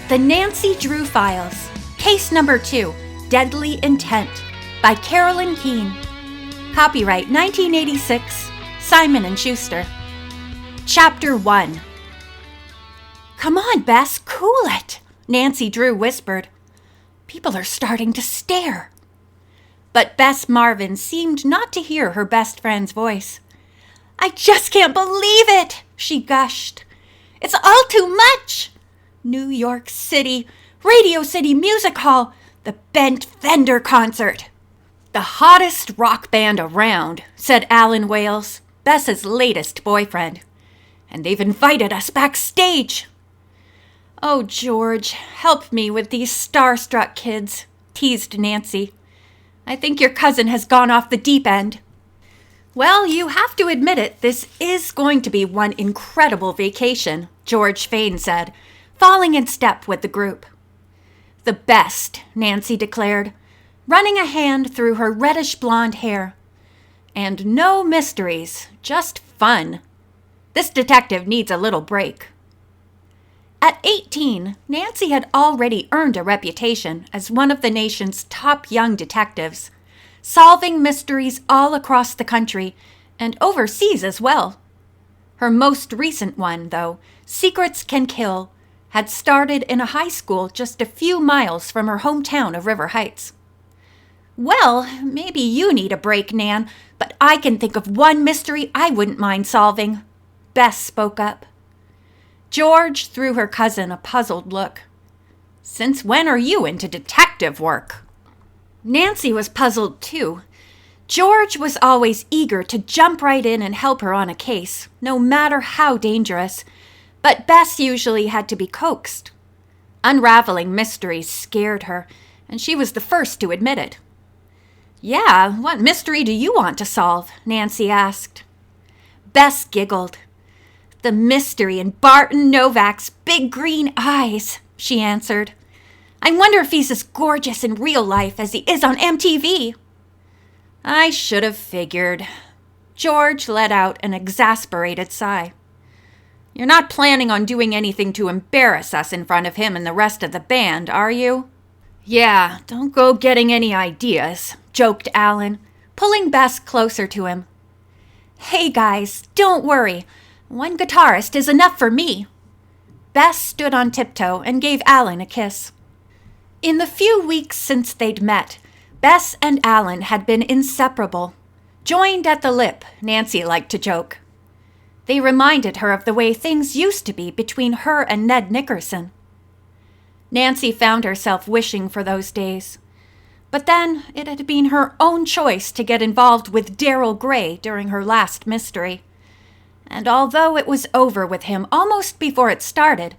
The Nancy Drew Files, Case Number 2, Deadly Intent, by Carolyn Keene. Copyright 1986, Simon & Schuster. Chapter 1. "Come on, Bess, cool it," Nancy Drew whispered. "People are starting to stare." But Bess Marvin seemed not to hear her best friend's voice. "I just can't believe it," she gushed. "It's all too much. New York City, Radio City Music Hall, the Bent Fender concert." "The hottest rock band around," said Alan Wales, Bess's latest boyfriend. "And they've invited us backstage." "Oh, George, help me with these starstruck kids," teased Nancy. "I think your cousin has gone off the deep end." "Well, you have to admit it, this is going to be one incredible vacation," George Fain said, falling in step with the group. "The best," Nancy declared, running a hand through her reddish-blonde hair. "And no mysteries, just fun. This detective needs a little break." At 18, Nancy had already earned a reputation as one of the nation's top young detectives, solving mysteries all across the country and overseas as well. Her most recent one, though, Secrets Can Kill, had started in a high school just a few miles from her hometown of River Heights. "Well, maybe you need a break, Nan, but I can think of one mystery I wouldn't mind solving," Bess spoke up. George threw her cousin a puzzled look. "Since when are you into detective work?" Nancy was puzzled too. George was always eager to jump right in and help her on a case, no matter how dangerous, but Bess usually had to be coaxed. Unraveling mysteries scared her, and she was the first to admit it. "Yeah, what mystery do you want to solve?" Nancy asked. Bess giggled. "The mystery in Barton Novak's big green eyes," she answered. "I wonder if he's as gorgeous in real life as he is on MTV." "I should have figured." George let out an exasperated sigh. "You're not planning on doing anything to embarrass us in front of him and the rest of the band, are you?" "Yeah, don't go getting any ideas," joked Alan, pulling Bess closer to him. "Hey guys, don't worry. One guitarist is enough for me." Bess stood on tiptoe and gave Alan a kiss. In the few weeks since they'd met, Bess and Alan had been inseparable. Joined at the lip, Nancy liked to joke. They reminded her of the way things used to be between her and Ned Nickerson. Nancy found herself wishing for those days. But then it had been her own choice to get involved with Daryl Gray during her last mystery. And although it was over with him almost before it started,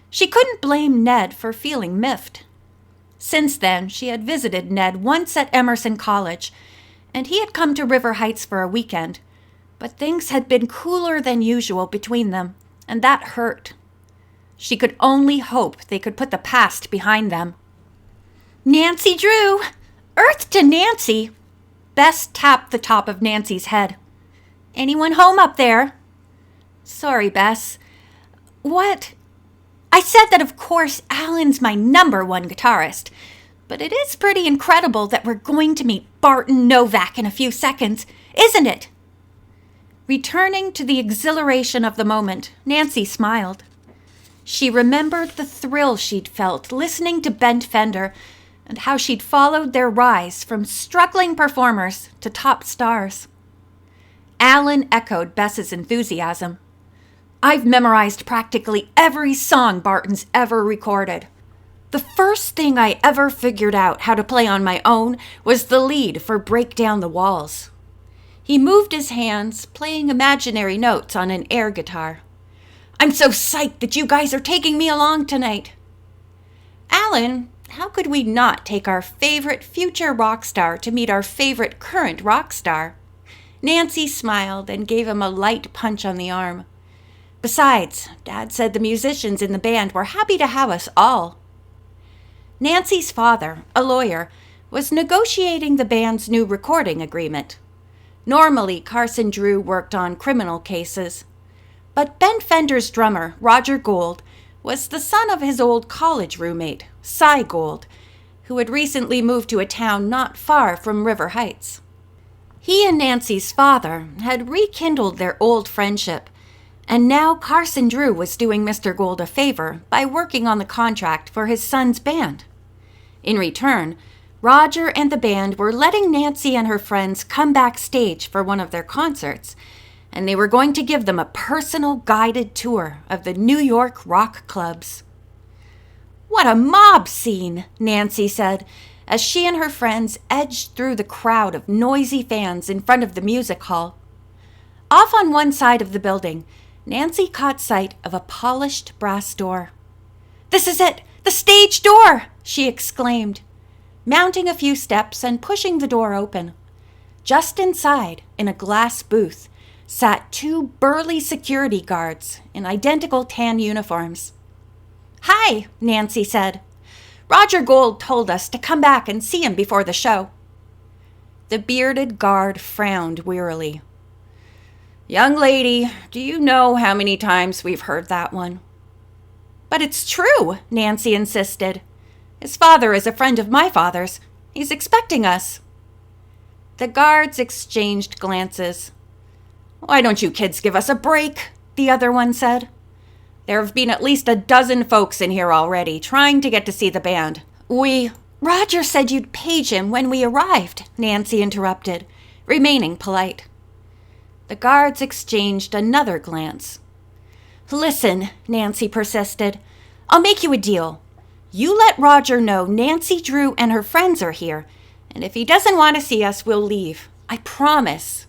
she couldn't blame Ned for feeling miffed. Since then, she had visited Ned once at Emerson College, and he had come to River Heights for a weekend. But things had been cooler than usual between them, and that hurt. She could only hope they could put the past behind them. "Nancy Drew! Earth to Nancy!" Bess tapped the top of Nancy's head. "Anyone home up there?" "Sorry, Bess." "What?" "I said that of course Alan's my number one guitarist, but it is pretty incredible that we're going to meet Barton Novak in a few seconds, isn't it?" Returning to the exhilaration of the moment, Nancy smiled. She remembered the thrill she'd felt listening to Bent Fender and how she'd followed their rise from struggling performers to top stars. Alan echoed Bess's enthusiasm. "I've memorized practically every song Barton's ever recorded. The first thing I ever figured out how to play on my own was the lead for Break Down the Walls." He moved his hands, playing imaginary notes on an air guitar. "I'm so psyched that you guys are taking me along tonight." "Alan, how could we not take our favorite future rock star to meet our favorite current rock star?" Nancy smiled and gave him a light punch on the arm. "Besides, Dad said the musicians in the band were happy to have us all." Nancy's father, a lawyer, was negotiating the band's new recording agreement. Normally, Carson Drew worked on criminal cases. But Ben Fender's drummer, Roger Gould, was the son of his old college roommate, Cy Gold, who had recently moved to a town not far from River Heights. He and Nancy's father had rekindled their old friendship, and now Carson Drew was doing Mr. Gold a favor by working on the contract for his son's band. In return, Roger and the band were letting Nancy and her friends come backstage for one of their concerts, and they were going to give them a personal guided tour of the New York rock clubs. "What a mob scene," Nancy said, as she and her friends edged through the crowd of noisy fans in front of the music hall. Off on one side of the building, Nancy caught sight of a polished brass door. "This is it! The stage door!" she exclaimed, mounting a few steps and pushing the door open. Just inside, in a glass booth, sat two burly security guards in identical tan uniforms. "Hi," Nancy said. "Roger Gold told us to come back and see him before the show." The bearded guard frowned wearily. "Young lady, do you know how many times we've heard that one?" "But it's true," Nancy insisted. "His father is a friend of my father's. He's expecting us." The guards exchanged glances. "Why don't you kids give us a break?" the other one said. "There have been at least a dozen folks in here already trying to get to see the band. Roger said you'd page him when we arrived," Nancy interrupted, remaining polite. The guards exchanged another glance. "Listen," Nancy persisted. "I'll make you a deal. You let Roger know Nancy Drew and her friends are here, and if he doesn't want to see us, we'll leave. I promise."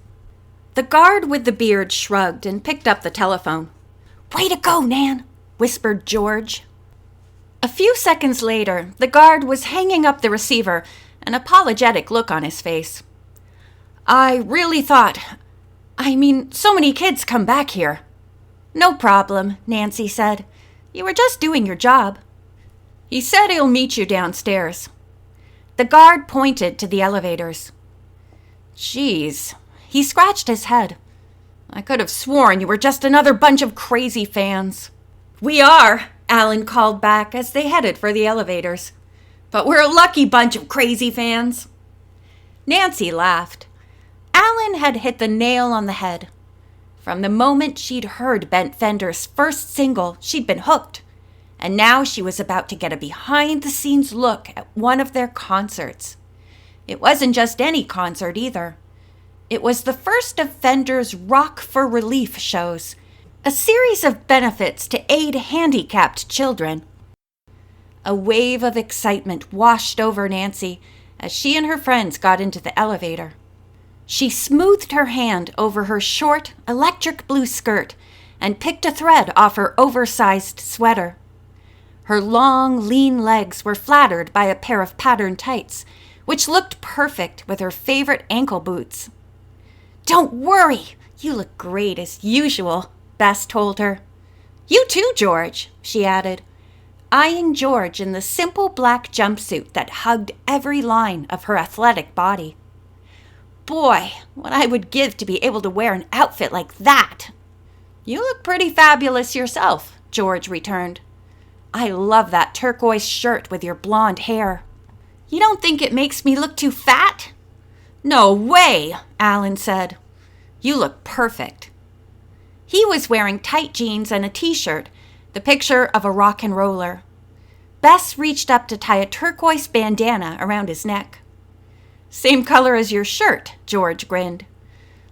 The guard with the beard shrugged and picked up the telephone. "Way to go, Nan," whispered George. A few seconds later, the guard was hanging up the receiver, an apologetic look on his face. "I really thought... so many kids come back here." "No problem," Nancy said. "You were just doing your job." "He said he'll meet you downstairs." The guard pointed to the elevators. "Geez," he scratched his head. "I could have sworn you were just another bunch of crazy fans." "We are," Alan called back as they headed for the elevators. "But we're a lucky bunch of crazy fans." Nancy laughed. Alan had hit the nail on the head. From the moment she'd heard Bent Fender's first single, she'd been hooked. And now she was about to get a behind-the-scenes look at one of their concerts. It wasn't just any concert either. It was the first of Fender's Rock for Relief shows, a series of benefits to aid handicapped children. A wave of excitement washed over Nancy as she and her friends got into the elevator. She smoothed her hand over her short, electric blue skirt and picked a thread off her oversized sweater. Her long, lean legs were flattered by a pair of patterned tights, which looked perfect with her favorite ankle boots. "Don't worry, you look great as usual," Bess told her. "You too, George," she added, eyeing George in the simple black jumpsuit that hugged every line of her athletic body. "Boy, what I would give to be able to wear an outfit like that." "You look pretty fabulous yourself," George returned. "I love that turquoise shirt with your blonde hair." "You don't think it makes me look too fat?" "No way," Alan said. "You look perfect." He was wearing tight jeans and a t-shirt, the picture of a rock and roller. Bess reached up to tie a turquoise bandana around his neck. "Same color as your shirt," George grinned.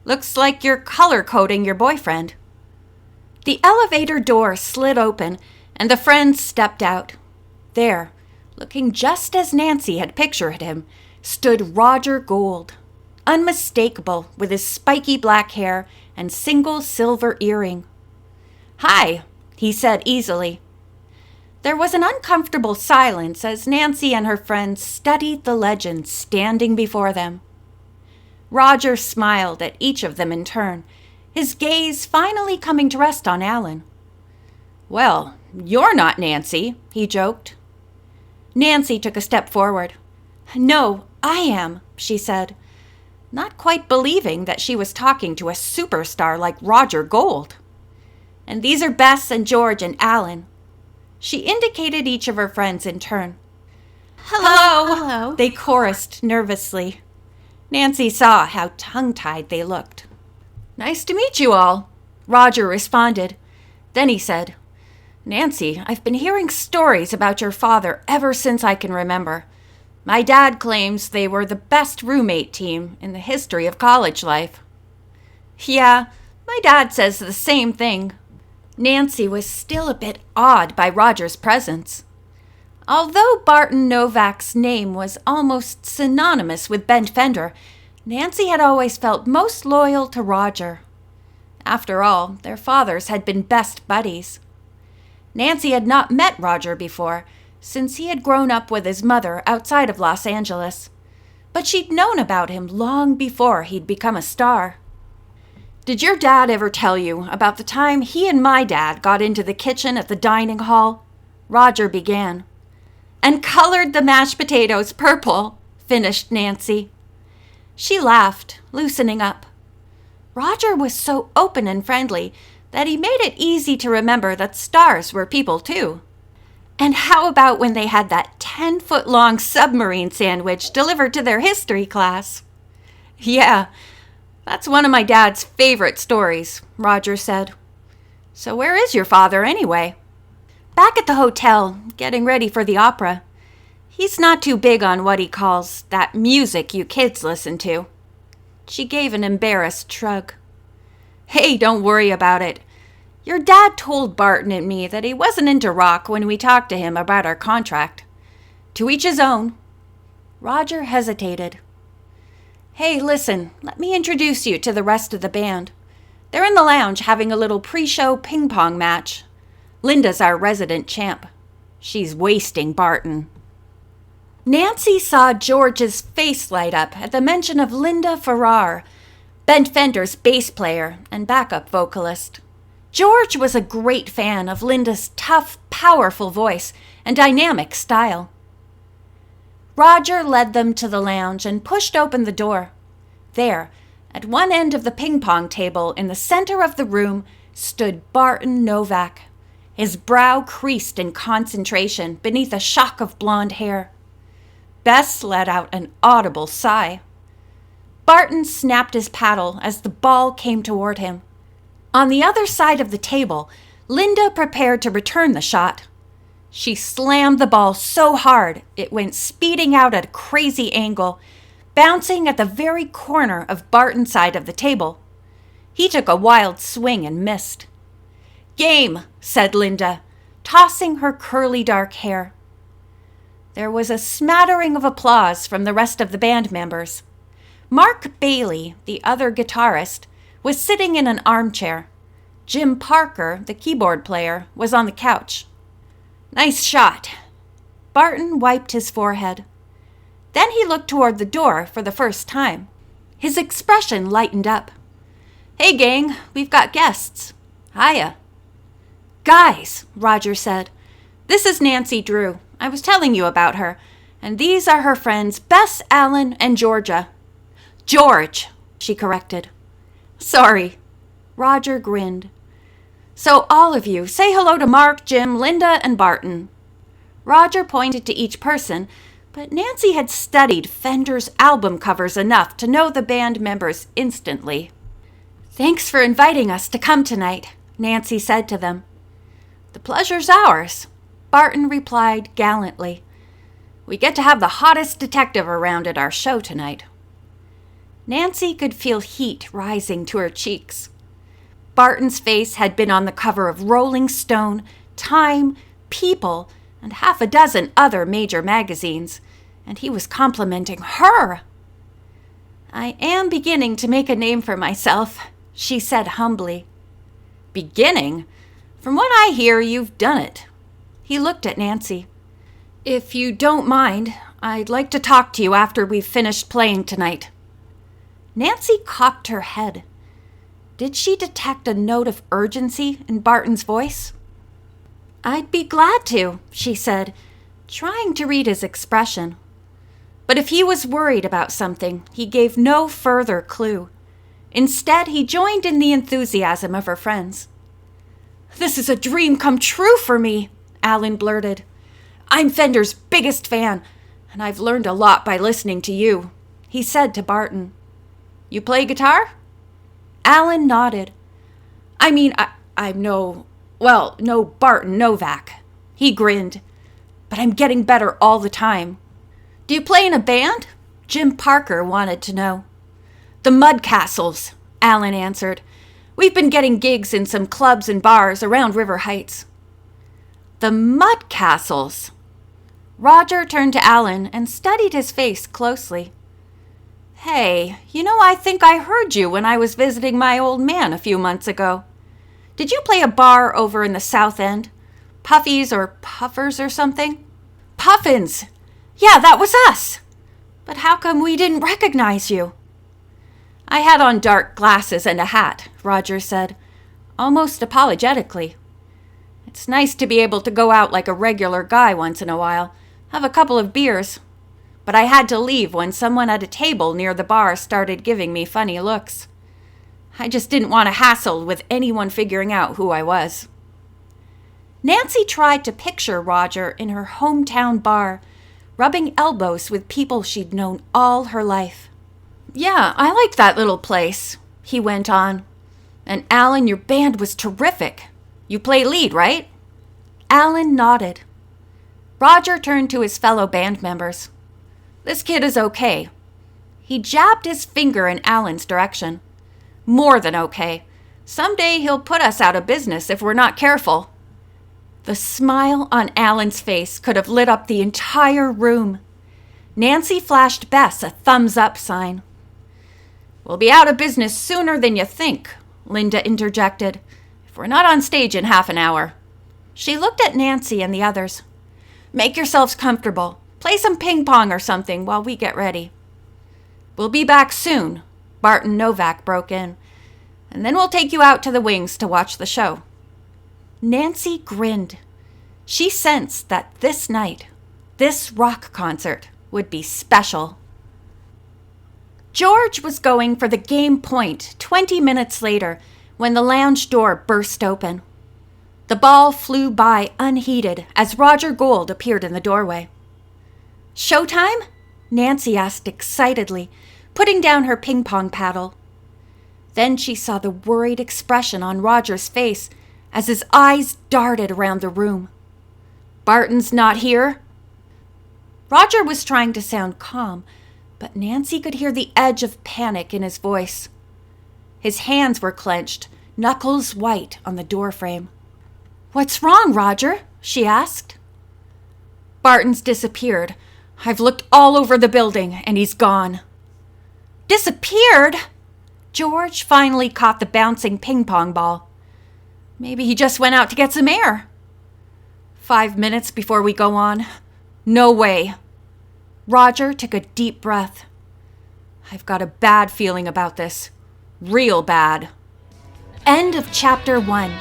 "Looks like you're color-coding your boyfriend." The elevator door slid open, and the friends stepped out. There, looking just as Nancy had pictured him, stood Roger Gold, unmistakable with his spiky black hair and single silver earring. "Hi," he said easily. There was an uncomfortable silence as Nancy and her friends studied the legend standing before them. Roger smiled at each of them in turn, his gaze finally coming to rest on Alan. "Well, you're not Nancy," he joked. Nancy took a step forward. "No, I am," she said, not quite believing that she was talking to a superstar like Roger Gold. "And these are Bess and George and Alan." She indicated each of her friends in turn. Hello. Hello, they chorused nervously. Nancy saw how tongue-tied they looked. Nice to meet you all, Roger responded. Then he said, Nancy, I've been hearing stories about your father ever since I can remember. My dad claims they were the best roommate team in the history of college life. Yeah, my dad says the same thing. Nancy was still a bit awed by Roger's presence. Although Barton Novak's name was almost synonymous with Ben Fender, Nancy had always felt most loyal to Roger. After all, their fathers had been best buddies. Nancy had not met Roger before, since he had grown up with his mother outside of Los Angeles. But she'd known about him long before he'd become a star. Did your dad ever tell you about the time he and my dad got into the kitchen at the dining hall? Roger began. And colored the mashed potatoes purple, finished Nancy. She laughed, loosening up. Roger was so open and friendly that he made it easy to remember that stars were people too. And how about when they had that 10-foot-long submarine sandwich delivered to their history class? Yeah, that's one of my dad's favorite stories, Roger said. So where is your father anyway? Back at the hotel, getting ready for the opera. He's not too big on what he calls that music you kids listen to. She gave an embarrassed shrug. Hey, don't worry about it. Your dad told Barton and me that he wasn't into rock when we talked to him about our contract. To each his own. Roger hesitated. Hey, listen, let me introduce you to the rest of the band. They're in the lounge having a little pre-show ping-pong match. Linda's our resident champ. She's wasting Barton. Nancy saw George's face light up at the mention of Linda Farrar, Ben Fender's bass player and backup vocalist. George was a great fan of Linda's tough, powerful voice and dynamic style. Roger led them to the lounge and pushed open the door. There, at one end of the ping-pong table in the center of the room, stood Barton Novak, his brow creased in concentration beneath a shock of blonde hair. Bess let out an audible sigh. Barton snapped his paddle as the ball came toward him. On the other side of the table, Linda prepared to return the shot. She slammed the ball so hard it went speeding out at a crazy angle, bouncing at the very corner of Barton's side of the table. He took a wild swing and missed. Game, said Linda, tossing her curly dark hair. There was a smattering of applause from the rest of the band members. Mark Bailey, the other guitarist, was sitting in an armchair. Jim Parker, the keyboard player, was on the couch. Nice shot. Barton wiped his forehead. Then he looked toward the door for the first time. His expression lightened up. Hey, gang, we've got guests. Hiya. Guys, Roger said, this is Nancy Drew. I was telling you about her. And these are her friends Bess, Allen, and Georgia. George, she corrected. Sorry. Roger grinned. So all of you, say hello to Mark, Jim, Linda, and Barton. Roger pointed to each person, but Nancy had studied Fender's album covers enough to know the band members instantly. Thanks for inviting us to come tonight, Nancy said to them. The pleasure's ours, Barton replied gallantly. We get to have the hottest detective around at our show tonight. Nancy could feel heat rising to her cheeks. Barton's face had been on the cover of Rolling Stone, Time, People, and half a dozen other major magazines, and he was complimenting her. I am beginning to make a name for myself, she said humbly. Beginning? From what I hear, you've done it. He looked at Nancy. If you don't mind, I'd like to talk to you after we've finished playing tonight. Nancy cocked her head. Did she detect a note of urgency in Barton's voice? I'd be glad to, she said, trying to read his expression. But if he was worried about something, he gave no further clue. Instead, he joined in the enthusiasm of her friends. This is a dream come true for me, Alan blurted. I'm Fender's biggest fan, and I've learned a lot by listening to you, he said to Barton. You play guitar? Alan nodded. I'm no Barton Novak. He grinned. But I'm getting better all the time. Do you play in a band? Jim Parker wanted to know. The Mudcastles, Alan answered. We've been getting gigs in some clubs and bars around River Heights. The Mudcastles. Roger turned to Alan and studied his face closely. Hey, I think I heard you when I was visiting my old man a few months ago. Did you play a bar over in the South End? Puffies or Puffers or something? Puffins! Yeah, that was us! But how come we didn't recognize you? I had on dark glasses and a hat, Roger said, almost apologetically. It's nice to be able to go out like a regular guy once in a while, have a couple of beers. But I had to leave when someone at a table near the bar started giving me funny looks. I just didn't want to hassle with anyone figuring out who I was. Nancy tried to picture Roger in her hometown bar, rubbing elbows with people she'd known all her life. Yeah, I liked that little place, he went on. And Alan, your band was terrific. You play lead, right? Alan nodded. Roger turned to his fellow band members. This kid is okay. He jabbed his finger in Alan's direction. More than okay. Someday he'll put us out of business if we're not careful. The smile on Alan's face could have lit up the entire room. Nancy flashed Bess a thumbs-up sign. We'll be out of business sooner than you think, Linda interjected, if we're not on stage in half an hour. She looked at Nancy and the others. Make yourselves comfortable. Play some ping pong or something while we get ready. We'll be back soon, Barton Novak broke in, and then we'll take you out to the wings to watch the show. Nancy grinned. She sensed that this night, this rock concert, would be special. George was going for the game point 20 minutes later when the lounge door burst open. The ball flew by unheeded as Roger Gould appeared in the doorway. Showtime? Nancy asked excitedly, putting down her ping-pong paddle. Then she saw the worried expression on Roger's face as his eyes darted around the room. Barton's not here? Roger was trying to sound calm, but Nancy could hear the edge of panic in his voice. His hands were clenched, knuckles white on the doorframe. What's wrong, Roger? She asked. Barton's disappeared. I've looked all over the building, and he's gone. Disappeared? George finally caught the bouncing ping-pong ball. Maybe he just went out to get some air. 5 minutes before we go on. No way. Roger took a deep breath. I've got a bad feeling about this. Real bad. End of chapter 1.